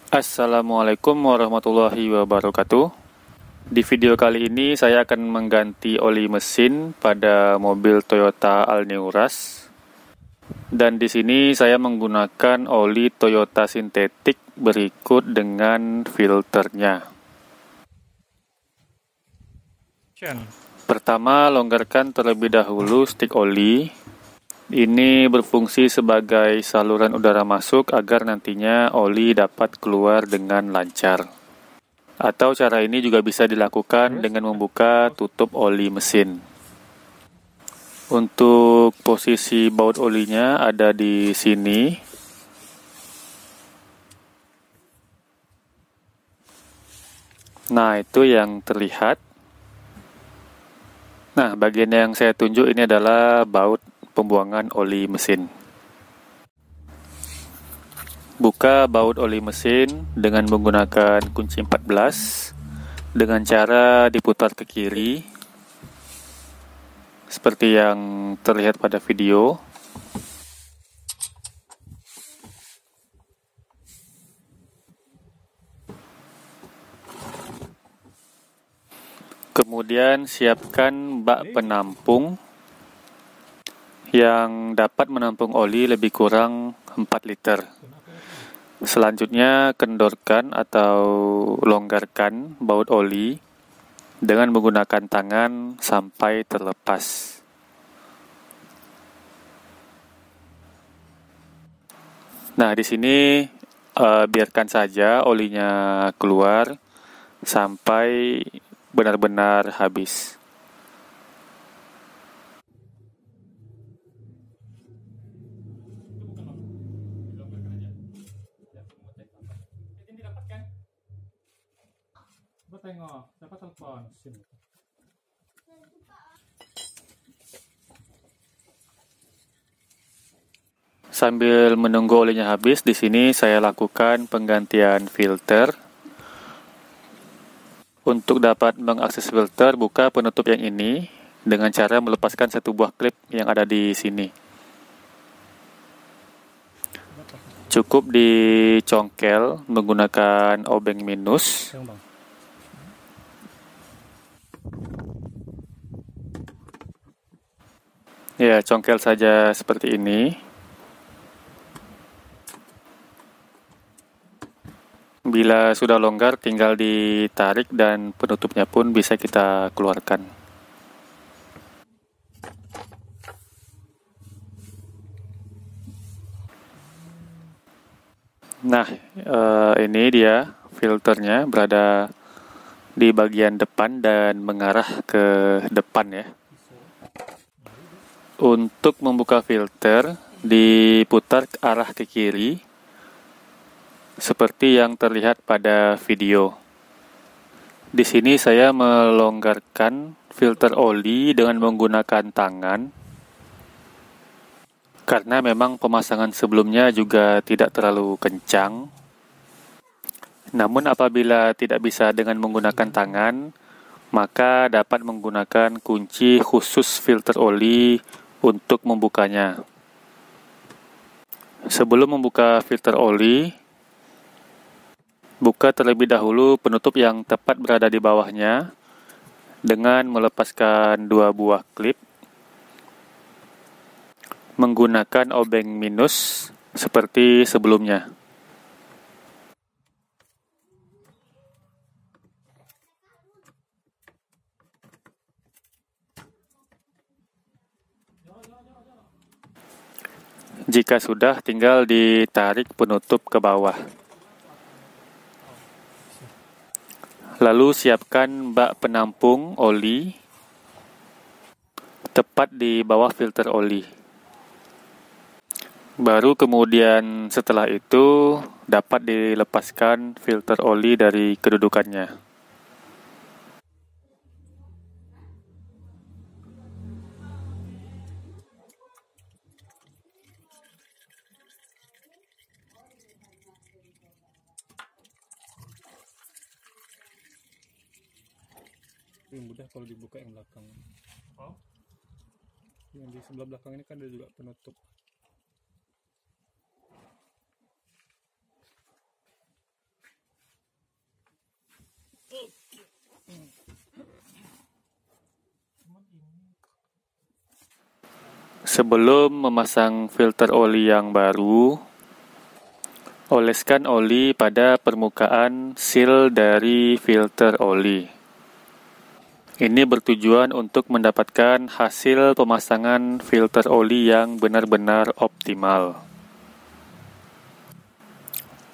Assalamualaikum warahmatullahi wabarakatuh. Di video kali ini saya akan mengganti oli mesin pada mobil Toyota Alnew Rush. Dan di sini saya menggunakan oli Toyota sintetik berikut dengan filternya. Pertama, longgarkan terlebih dahulu stik oli. Ini berfungsi sebagai saluran udara masuk agar nantinya oli dapat keluar dengan lancar. Atau cara ini juga bisa dilakukan dengan membuka tutup oli mesin. Untuk posisi baut olinya ada di sini. Nah, itu yang terlihat. Nah, bagian yang saya tunjuk ini adalah baut pembuangan oli mesin. Buka baut oli mesin dengan menggunakan kunci 14 dengan cara diputar ke kiri seperti yang terlihat pada video. Kemudian siapkan bak penampung yang dapat menampung oli lebih kurang 4 liter. Selanjutnya kendorkan atau longgarkan baut oli dengan menggunakan tangan sampai terlepas. Nah, di sini biarkan saja olinya keluar sampai benar-benar habis. Tengok, siapa telepon? Sambil menunggu olinya habis, di sini saya lakukan penggantian filter. Untuk dapat mengakses filter, buka penutup yang ini dengan cara melepaskan satu buah klip yang ada di sini. Cukup dicongkel menggunakan obeng minus. Ya, congkel saja seperti ini. Bila sudah longgar, tinggal ditarik dan penutupnya pun bisa kita keluarkan. Nah, ini dia filternya berada di bagian depan dan mengarah ke depan ya. Untuk membuka filter, diputar ke arah ke kiri, seperti yang terlihat pada video. Di sini saya melonggarkan filter oli dengan menggunakan tangan, karena memang pemasangan sebelumnya juga tidak terlalu kencang. Namun apabila tidak bisa dengan menggunakan tangan, maka dapat menggunakan kunci khusus filter oli untuk membukanya. Sebelum membuka filter oli, buka terlebih dahulu penutup yang tepat berada di bawahnya dengan melepaskan 2 buah klip menggunakan obeng minus seperti sebelumnya. Jika sudah, tinggal ditarik penutup ke bawah. Lalu siapkan bak penampung oli tepat di bawah filter oli. Baru kemudian setelah itu dapat dilepaskan filter oli dari kedudukannya. Lebih mudah kalau dibuka yang belakang. Oh? Yang di sebelah belakang ini kan ada juga penutup. Sebelum memasang filter oli yang baru, oleskan oli pada permukaan seal dari filter oli. Ini bertujuan untuk mendapatkan hasil pemasangan filter oli yang benar-benar optimal.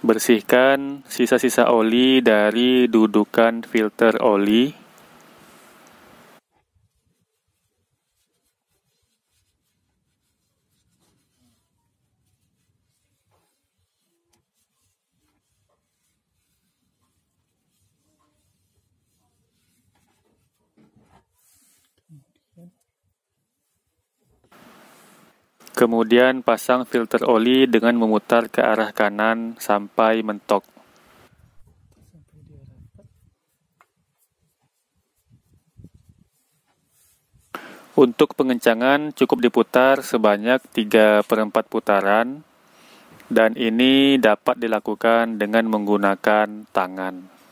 Bersihkan sisa-sisa oli dari dudukan filter oli. Kemudian pasang filter oli dengan memutar ke arah kanan sampai mentok. Untuk pengencangan cukup diputar sebanyak 3/4 putaran, dan ini dapat dilakukan dengan menggunakan tangan.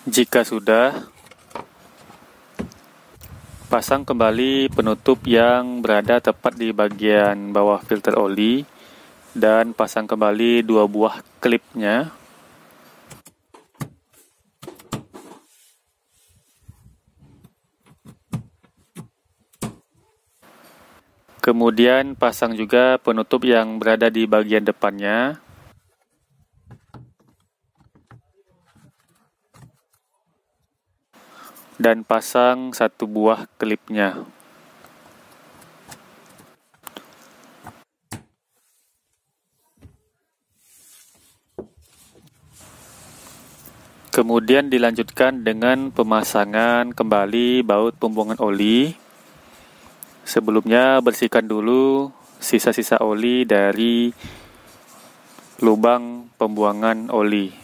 Jika sudah, pasang kembali penutup yang berada tepat di bagian bawah filter oli dan pasang kembali 2 buah klipnya. Kemudian pasang juga penutup yang berada di bagian depannya. Dan pasang 1 buah klipnya. Kemudian dilanjutkan dengan pemasangan kembali baut pembuangan oli. Sebelumnya bersihkan dulu sisa-sisa oli dari lubang pembuangan oli.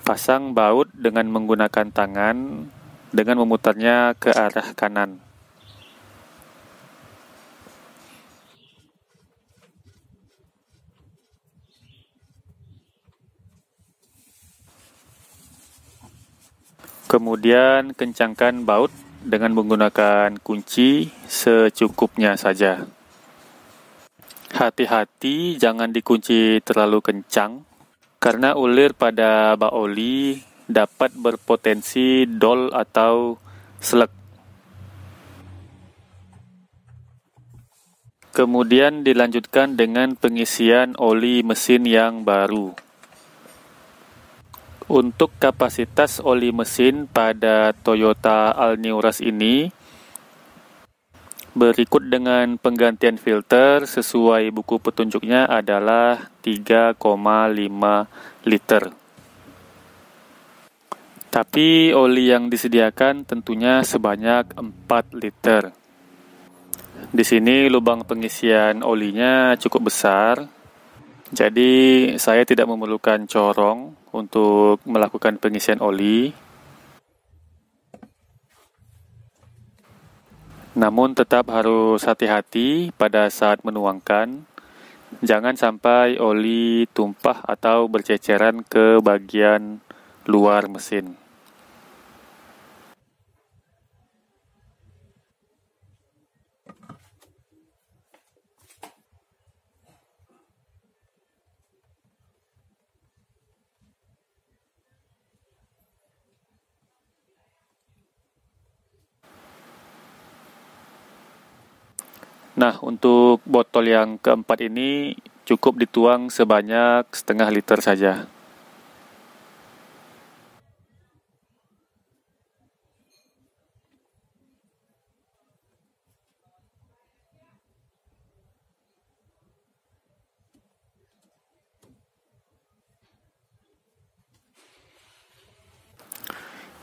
Pasang baut dengan menggunakan tangan dengan memutarnya ke arah kanan. Kemudian kencangkan baut dengan menggunakan kunci secukupnya saja. Hati-hati jangan dikunci terlalu kencang, karena ulir pada bak oli dapat berpotensi dol atau selek. Kemudian dilanjutkan dengan pengisian oli mesin yang baru. Untuk kapasitas oli mesin pada Toyota Alnew Rush ini, berikut dengan penggantian filter sesuai buku petunjuknya adalah 3,5 liter. Tapi oli yang disediakan tentunya sebanyak 4 liter. Di sini lubang pengisian olinya cukup besar, jadi saya tidak memerlukan corong untuk melakukan pengisian oli. Namun tetap harus hati-hati pada saat menuangkan, jangan sampai oli tumpah atau berceceran ke bagian luar mesin. Nah, untuk botol yang keempat ini cukup dituang sebanyak setengah liter saja.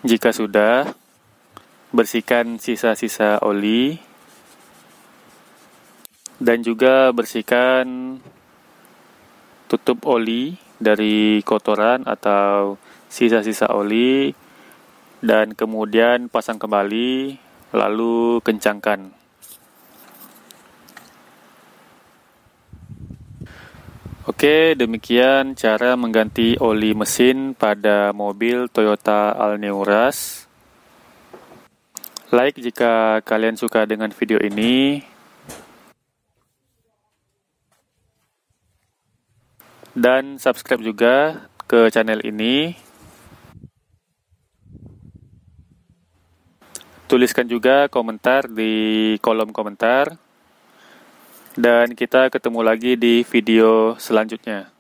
Jika sudah, bersihkan sisa-sisa oli dan juga bersihkan tutup oli dari kotoran atau sisa-sisa oli dan kemudian pasang kembali, lalu kencangkan. Oke, demikian cara mengganti oli mesin pada mobil Toyota Alnew-Rush. Like jika kalian suka dengan video ini. Dan subscribe juga ke channel ini. Tuliskan juga komentar di kolom komentar. Dan kita ketemu lagi di video selanjutnya.